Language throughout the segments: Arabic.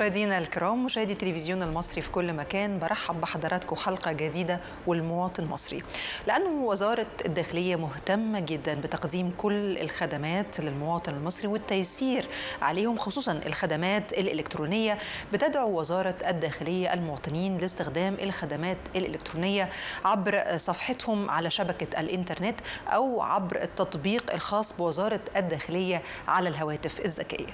مشاهدينا الكرام، مشاهدي التلفزيون المصري في كل مكان، برحب بحضراتكم حلقة جديدة والمواطن المصري. لأنه وزارة الداخلية مهتمة جدا بتقديم كل الخدمات للمواطن المصري والتيسير عليهم، خصوصا الخدمات الإلكترونية. بتدعو وزارة الداخلية المواطنين لاستخدام الخدمات الإلكترونية عبر صفحتهم على شبكة الإنترنت أو عبر التطبيق الخاص بوزارة الداخلية على الهواتف الذكية.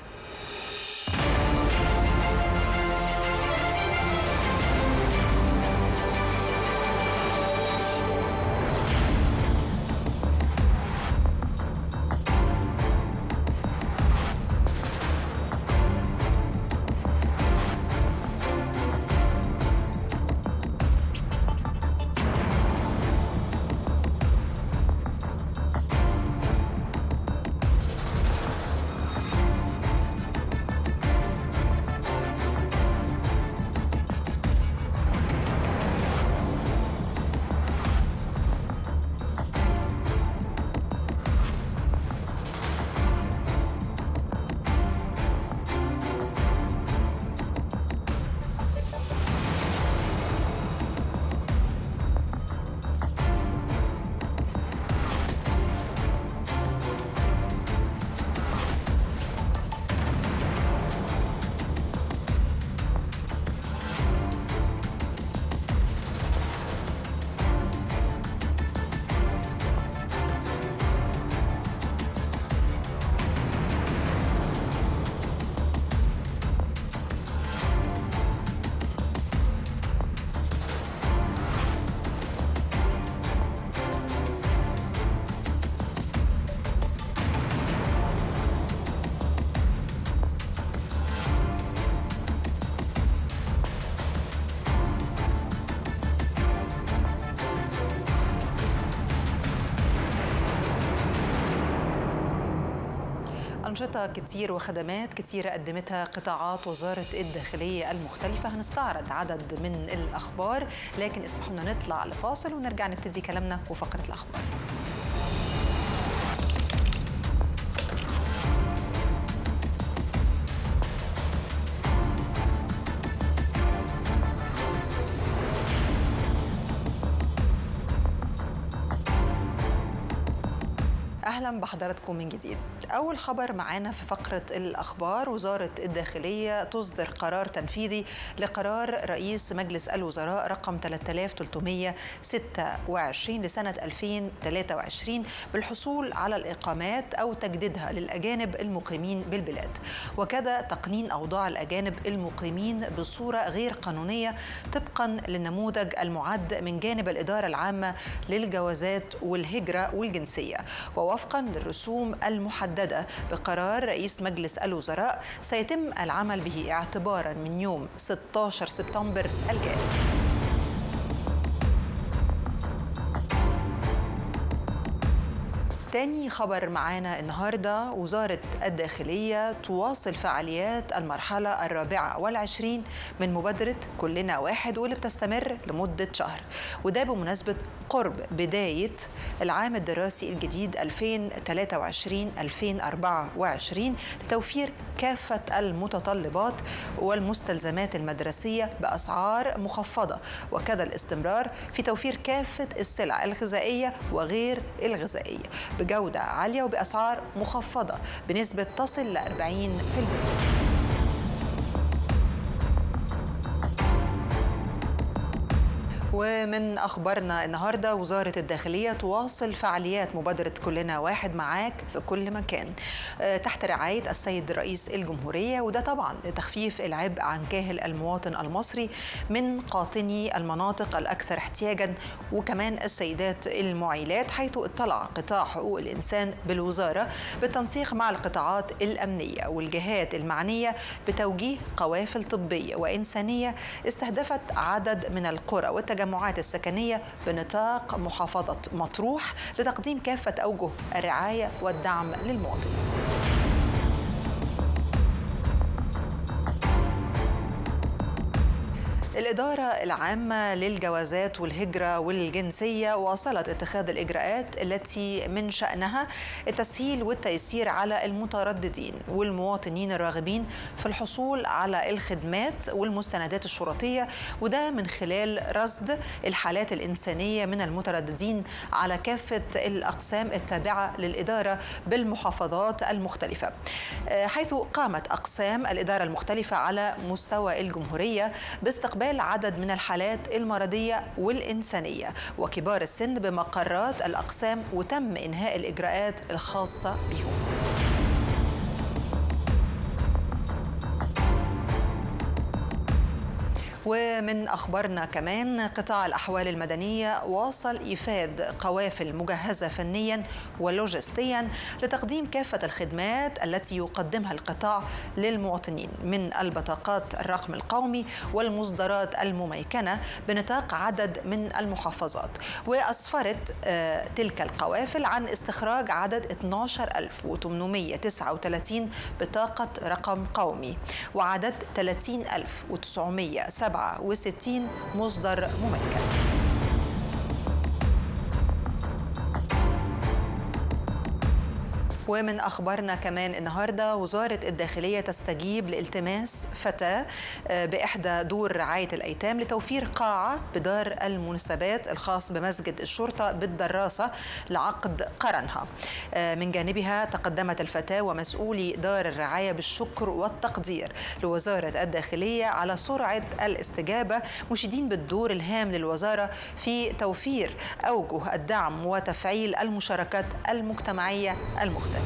أنشطة كتير وخدمات كتيرة قدمتها قطاعات وزارة الداخلية المختلفة. هنستعرض عدد من الأخبار، لكن اسمحوا لنا نطلع لفاصل ونرجع نبتدي كلامنا وفقرة الأخبار. أهلا بحضراتكم من جديد. أول خبر معانا في فقرة الأخبار: وزارة الداخلية تصدر قرار تنفيذي لقرار رئيس مجلس الوزراء رقم 3326 لسنة 2023 بالحصول على الإقامات أو تجديدها للأجانب المقيمين بالبلاد، وكذا تقنين أوضاع الأجانب المقيمين بصورة غير قانونية طبقا للنموذج المعد من جانب الإدارة العامة للجوازات والهجرة والجنسية، ووفقا للرسوم المحددة بقرار رئيس مجلس الوزراء سيتم العمل به اعتبارا من يوم 16 سبتمبر الجاري. تاني خبر معانا النهاردة: وزارة الداخلية تواصل فعاليات المرحلة 24 من مبادرة كلنا واحد، واللي بتستمر لمدة شهر، وده بمناسبة قرب بداية العام الدراسي الجديد 2023-2024 لتوفير كافة المتطلبات والمستلزمات المدرسية بأسعار مخفضة، وكذا الاستمرار في توفير كافة السلع الغذائية وغير الغذائية بجودة عالية وبأسعار مخفضة بنسبة تصل ل 40%. ومن أخبارنا النهاردة: وزارة الداخلية تواصل فعاليات مبادرة كلنا واحد معاك في كل مكان تحت رعاية السيد رئيس الجمهورية، وده طبعا لتخفيف العبء عن كاهل المواطن المصري من قاطني المناطق الأكثر احتياجا وكمان السيدات المعيلات، حيث اطلع قطاع حقوق الإنسان بالوزارة بالتنسيق مع القطاعات الأمنية والجهات المعنية بتوجيه قوافل طبية وإنسانية استهدفت عدد من القرى والتجمعات السكنية بنطاق محافظة مطروح لتقديم كافة أوجه الرعاية والدعم للمواطنين. الإدارة العامة للجوازات والهجرة والجنسية واصلت اتخاذ الإجراءات التي من شأنها التسهيل والتيسير على المترددين والمواطنين الراغبين في الحصول على الخدمات والمستندات الشرطية، وده من خلال رصد الحالات الإنسانية من المترددين على كافة الأقسام التابعة للإدارة بالمحافظات المختلفة، حيث قامت أقسام الإدارة المختلفة على مستوى الجمهورية باستقبال عدد من الحالات المرضية والإنسانية وكبار السن بمقرات الأقسام، وتم إنهاء الإجراءات الخاصة بهم. ومن أخبارنا كمان قطاع الأحوال المدنية واصل إيفاد قوافل مجهزة فنيا ولوجستيا لتقديم كافة الخدمات التي يقدمها القطاع للمواطنين من البطاقات الرقم القومي والمصدرات المميكنة بنطاق عدد من المحافظات. وأسفرت تلك القوافل عن استخراج عدد 12839 بطاقة رقم قومي وعدد 30967 مصدر مميكن. ومن أخبارنا كمان النهاردة وزارة الداخلية تستجيب لالتماس فتاة بإحدى دور رعاية الأيتام لتوفير قاعة بدار المناسبات الخاص بمسجد الشرطة بالدراسة لعقد قرنها. من جانبها تقدمت الفتاة ومسؤولي دار الرعاية بالشكر والتقدير لوزارة الداخلية على سرعة الاستجابة، مشيدين بالدور الهام للوزارة في توفير أوجه الدعم وتفعيل المشاركات المجتمعية المختلفة.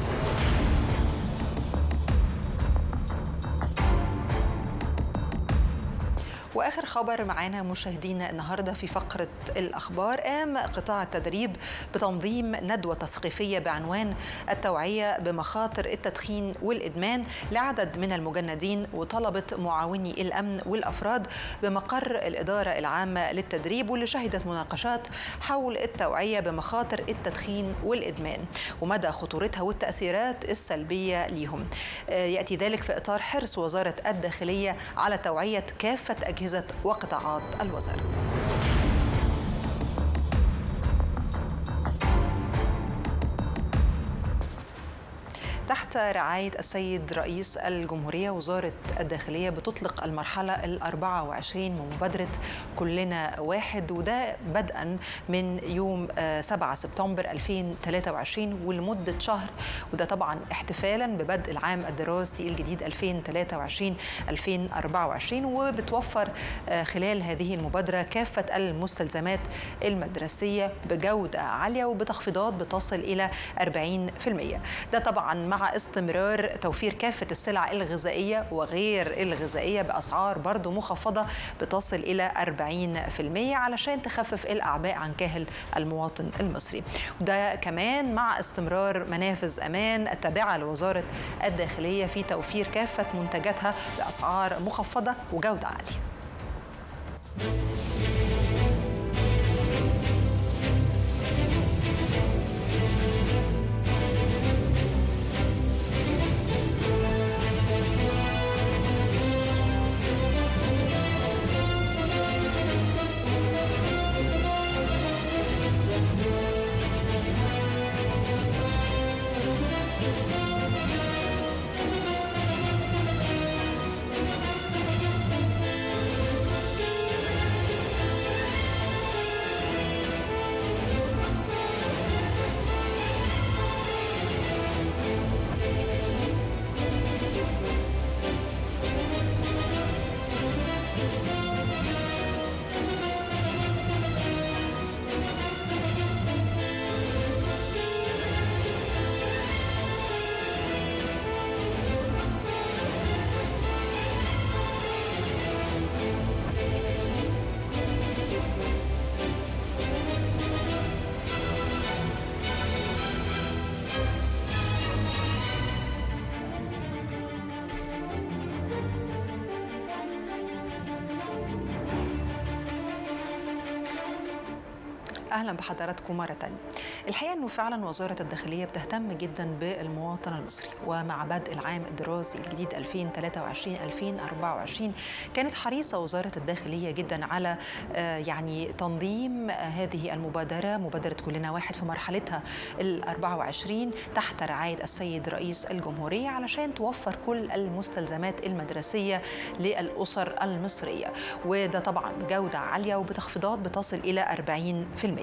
وآخر خبر معانا مشاهدينا النهاردة في فقرة الأخبار، قام قطاع التدريب بتنظيم ندوة تثقيفية بعنوان التوعية بمخاطر التدخين والإدمان لعدد من المجندين وطلبة معاوني الأمن والأفراد بمقر الإدارة العامة للتدريب، واللي شهدت مناقشات حول التوعية بمخاطر التدخين والإدمان ومدى خطورتها والتأثيرات السلبية ليهم. يأتي ذلك في إطار حرص وزارة الداخلية على توعية كافة أجهزة وقطاعات الوزارة. تحت رعاية السيد رئيس الجمهورية وزارة الداخلية بتطلق المرحلة 24 من مبادرة كلنا واحد، وده بدءا من يوم 7 سبتمبر 2023 ولمدة شهر، وده طبعا احتفالا ببدء العام الدراسي الجديد 2023-2024. وبتوفر خلال هذه المبادرة كافة المستلزمات المدرسية بجودة عالية وبتخفيضات بتصل إلى 40%. ده طبعا مع استمرار توفير كافة السلع الغذائية وغير الغذائية بأسعار برضو مخفضة بتصل إلى 40% علشان تخفف الأعباء عن كاهل المواطن المصري. وده كمان مع استمرار منافذ أمان التابعة لوزارة الداخلية في توفير كافة منتجاتها بأسعار مخفضة وجودة عالية. أهلا بحضراتكم مرة تانية. الحقيقة أنه فعلا وزارة الداخلية بتهتم جدا بالمواطن المصري، ومع بدء العام الدراسي الجديد 2023-2024 كانت حريصة وزارة الداخلية جدا على تنظيم هذه المبادرة، مبادرة كلنا واحد في مرحلتها ال24 تحت رعاية السيد رئيس الجمهورية، علشان توفر كل المستلزمات المدرسية للأسر المصرية، وده طبعا بجودة عالية وبتخفيضات بتصل إلى 40%،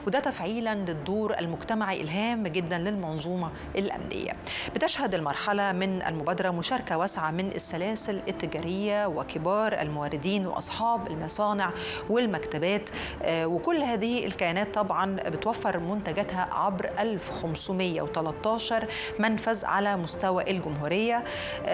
وده تفعيلا للدور المجتمعي الهام جدا للمنظومة الأمنية. بتشهد المرحلة من المبادرة مشاركة واسعة من السلاسل التجارية وكبار الموردين وأصحاب المصانع والمكتبات، وكل هذه الكيانات طبعا بتوفر منتجاتها عبر 1513 منفذ على مستوى الجمهورية،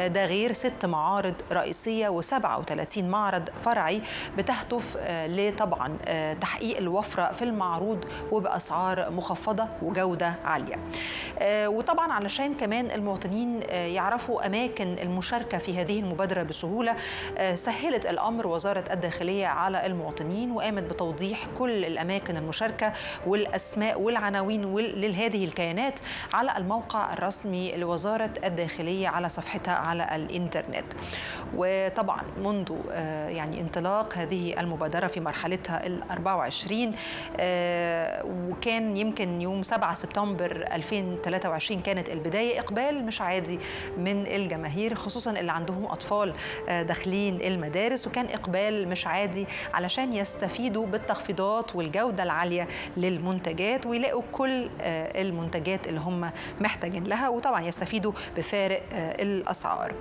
ده غير 6 معارض رئيسية و37 معرض فرعي بتهدف لطبعا تحقيق الوفرة في المعروض وبأسعار مخفضة وجودة عالية. وطبعا علشان كمان المواطنين يعرفوا أماكن المشاركة في هذه المبادرة بسهولة، سهلت الأمر وزارة الداخلية على المواطنين، وقامت بتوضيح كل الأماكن المشاركة والأسماء والعناوين لهذه الكيانات على الموقع الرسمي لوزارة الداخلية على صفحتها على الإنترنت. وطبعا منذ انطلاق هذه المبادرة في مرحلتها ال24، وكان يمكن يوم 7 سبتمبر 2023 كانت البداية، إقبال مش عادي من الجماهير، خصوصا اللي عندهم أطفال داخلين المدارس، وكان إقبال مش عادي علشان يستفيدوا بالتخفيضات والجودة العالية للمنتجات، ويلاقوا كل المنتجات اللي هم محتاجين لها، وطبعا يستفيدوا بفارق الأسعار.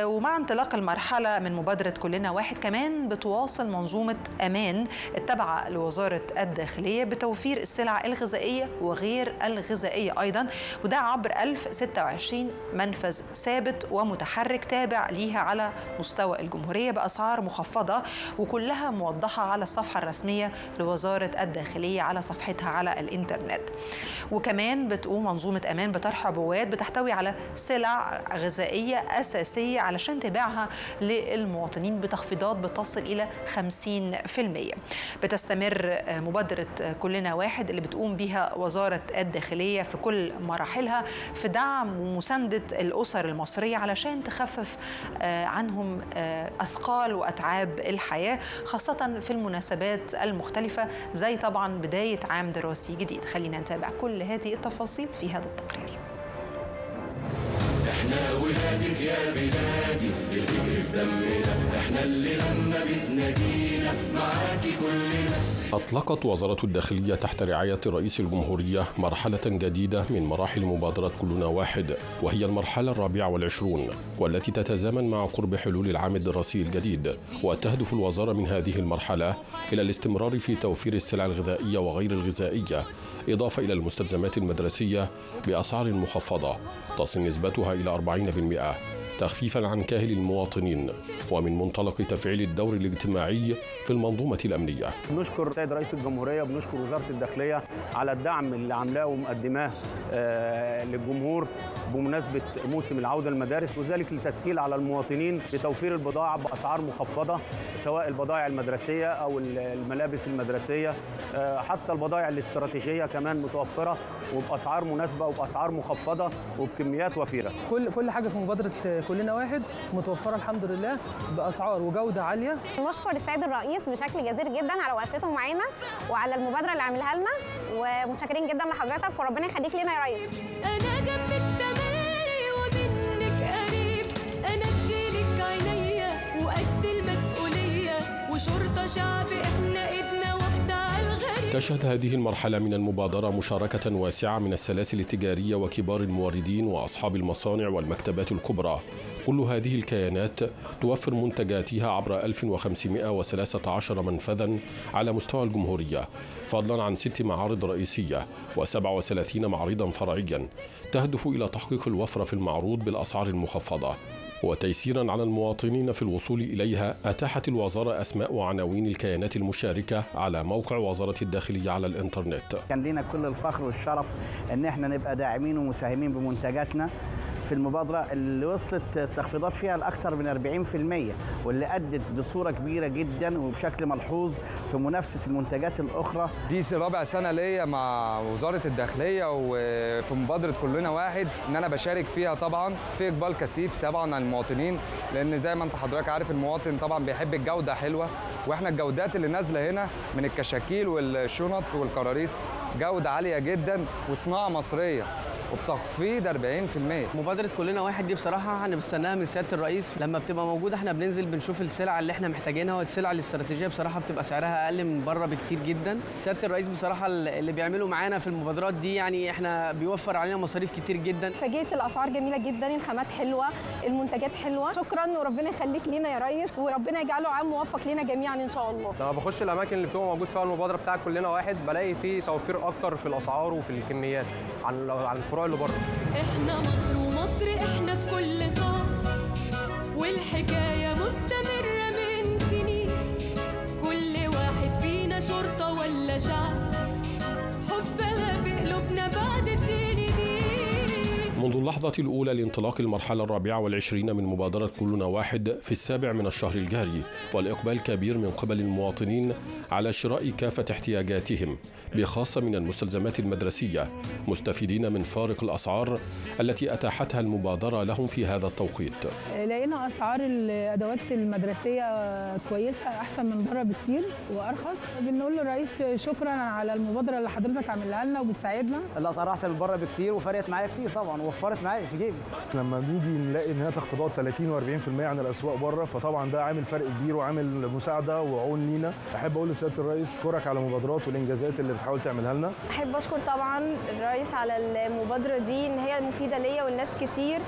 ومع انطلاق المرحلة من مبادرة كلنا واحد، كمان بتواصل منظومة أمان التابعة لوزارة الداخلية بتوفير السلع الغذائية وغير الغذائية أيضا، وده عبر 1026 منفذ ثابت ومتحرك تابع ليها على مستوى الجمهورية بأسعار مخفضة، وكلها موضحة على الصفحة الرسمية لوزارة الداخلية على صفحتها على الإنترنت. وكمان بتقوم منظومة أمان بطرح عبوات بتحتوي على سلع غذائية أساسية علشان تبيعها للمواطنين بتخفيضات بتصل إلى 50%. بتستمر مبادرة كلنا واحد اللي بتقوم بها وزارة الداخلية في كل مراحلها في دعم ومساندة الأسر المصرية علشان تخفف عنهم أثقال وأتعاب الحياة، خاصة في المناسبات المختلفة زي طبعا بداية عام دراسي جديد. خلينا نتابع كل هذه التفاصيل في هذا التقرير. احنا ولادك يا بلادي، بتجري في دمنا، احنا اللي لما بتنادينا معاكي كلنا. أطلقت وزارة الداخلية تحت رعاية رئيس الجمهورية مرحلة جديدة من مراحل مبادرة كلنا واحد، وهي المرحلة 24، والتي تتزامن مع قرب حلول العام الدراسي الجديد. وتهدف الوزارة من هذه المرحلة إلى الاستمرار في توفير السلع الغذائية وغير الغذائية، إضافة إلى المستلزمات المدرسية بأسعار مخفضة تصل نسبتها إلى 40%، تخفيفاً عن كاهل المواطنين، ومن منطلق تفعيل الدور الاجتماعي في المنظومة الأمنية. بنشكر السيد رئيس الجمهورية وبنشكر وزارة الداخلية على الدعم اللي عاملاه ومقدماه للجمهور بمناسبة موسم العودة المدارس، وذلك لتسهيل على المواطنين بتوفير البضائع بأسعار مخفضة، سواء البضائع المدرسية أو الملابس المدرسية، حتى البضائع الاستراتيجية كمان متوفرة وبأسعار مناسبة وبأسعار مخفضة وبكميات وفيرة. كل حاجة في مبادرة كلنا واحد متوفرة الحمد لله بأسعار وجودة عالية. نشكر السيد الرئيس بشكل جزير جدا على وقفته معانا وعلى المبادرة اللي عاملها لنا، ومتشكرين جدا لحضرتك وربنا يخليك لنا يا ريس. أنا جنبك تملي ومنك قريب، أنا اديلك عينيا وقد المسؤولية، وشرطة شعب احنا ايدنا واحدة على الغريب. تشهد هذه المرحلة من المبادرة مشاركة واسعة من السلاسل التجارية وكبار الموردين وأصحاب المصانع والمكتبات الكبرى. كل هذه الكيانات توفر منتجاتها عبر 1513 منفذا على مستوى الجمهورية، فضلا عن 6 معارض رئيسية و37 معرضا فرعيا، تهدف إلى تحقيق الوفرة في المعروض بالأسعار المخفضة. وتيسيرا على المواطنين في الوصول إليها، أتاحت الوزارة أسماء وعناوين الكيانات المشاركة على موقع وزارة الداخلية على الإنترنت. كان لنا كل الفخر والشرف أن احنا نبقى داعمين ومساهمين بمنتجاتنا في المبادرة اللي وصلت التخفيضات فيها لأكثر من 40%، واللي أدت بصورة كبيرة جدا وبشكل ملحوظ في منافسة المنتجات الأخرى. دي رابع سنة ليا مع وزارة الداخلية وفي مبادرة كلنا واحد، إن أنا بشارك فيها. طبعا في إقبال كثيف طبعا على المواطنين، لأن زي ما أنت حضرتك عارف المواطن طبعا بيحب الجودة حلوة، وإحنا الجودات اللي نازلة هنا من الكشاكيل والشنط والكراريس جودة عالية جدا وصناعة مصرية وبتخفيض 40%. مبادرة كلنا واحد دي بصراحة احنا بنستناها من سيادة الرئيس، لما بتبقى موجودة احنا بننزل بنشوف السلع اللي احنا محتاجينها، والسلع الاستراتيجية بصراحة بتبقى سعرها أقل من بره بكتير جدا. سيادة الرئيس بصراحة اللي بيعملوا معانا في المبادرات دي يعني احنا بيوفر علينا مصاريف كتير جدا. فاجئت الأسعار جميلة جدا، الخامات حلوة، المنتجات حلوة. شكرا وربنا يخليك لينا يا ريس، وربنا يجعله عام موفق لينا جميعا إن شاء الله. لما بخش الأماكن اللي بتبقى موجود فيها المبادرة بتاع كلنا واحد بلاقي فيه توفير أكتر في الأسعار وفي الكميات عن الفروع اللي بره. احنا مصر ومصر احنا في كل صعب، والحكاية مستمرة من سنين. كل واحد فينا شرطة ولا شعب، حبها في قلوبنا بعد الدين دي. منذ اللحظة الأولى لانطلاق المرحلة 24 من مبادرة كلنا واحد في 7 من الشهر الجاري، والإقبال كبير من قبل المواطنين على شراء كافة احتياجاتهم، بخاصة من المستلزمات المدرسية، مستفيدين من فارق الأسعار التي أتاحتها المبادرة لهم في هذا التوقيت. لقينا أسعار الأدوات المدرسية كويسة، أحسن من بره بكتير وأرخص. بنقول للرئيس شكرا على المبادرة اللي حضرتك عاملها لنا وبتساعدنا. الأسعار أحسن من بره بكتير وفرقت معايا كتير طبعا، ووفرت معايا في جيبي. لما بنيجي نلاقي ان هي تخفيضات 30 و40% عن الاسواق بره، فطبعا ده عامل فرق كبير وعامل مساعده وعون لينا. احب اقول لسياده الرئيس اشكرك على المبادرات والانجازات اللي بتحاول تعملها لنا. أحب أشكر طبعا الرئيس على المبادرة دي، إن هي مفيدة ليا والناس كتير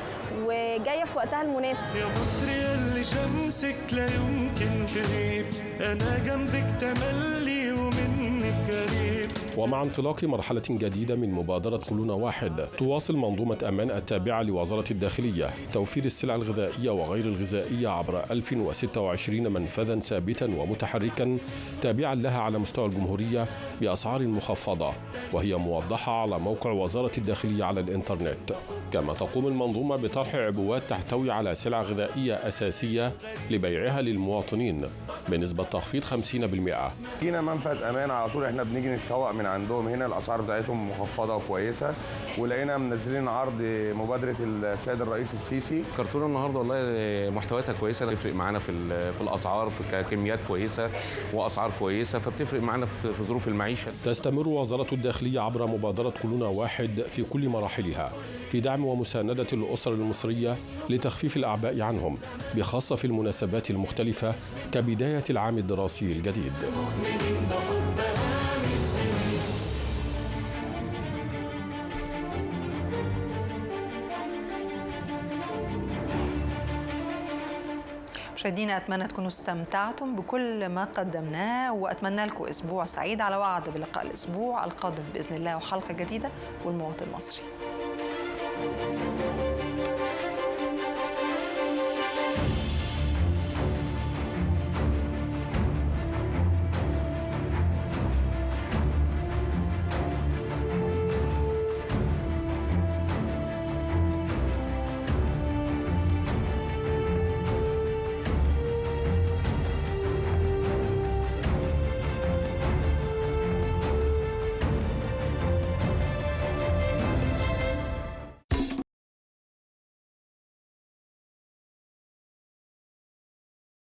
وجاية في وقتها المناسب. يا مصر يلي شمسك لا يمكن تغيب، أنا جنبك تملي ومنك قريب. ومع انطلاق مرحلة جديدة من مبادرة كلنا واحد، تواصل منظومة أمان التابعة لوزارة الداخلية توفير السلع الغذائية وغير الغذائية عبر 1026 منفذا ثابتا ومتحركا تابعا لها على مستوى الجمهورية بأسعار مخفضة، وهي موضحة على موقع وزارة الداخلية على الإنترنت. كما تقوم المنظومة بطرح عبوات تحتوي على سلع غذائية أساسية لبيعها للمواطنين بنسبة تخفيض 50%. فينا منفذ أمان على طول احنا بنيجي نتسوق من عندهم هنا، الأسعار بتاعتهم مخفضة وكويسة، ولقينا منزلين عرض مبادرة السيد الرئيس السيسي. كرتونة النهارده والله محتوياتها كويسة، تفرق معانا في الأسعار، في كميات كويسة وأسعار كويسة، فبتفرق معانا في ظروف المعيشة. تستمر وزارة الداخلية عبر مبادرة كلنا واحد في كل مراحلها في دعم ومساندة الأسر المصرية لتخفيف الأعباء عنهم، بخاصة في المناسبات المختلفة كبداية العام الدراسي الجديد. مشاهدينا، أتمنى تكونوا استمتعتم بكل ما قدمناه، وأتمنى لكم أسبوع سعيد، على وعد بلقاء الأسبوع القادم بإذن الله وحلقة جديدة والمواطن المصري.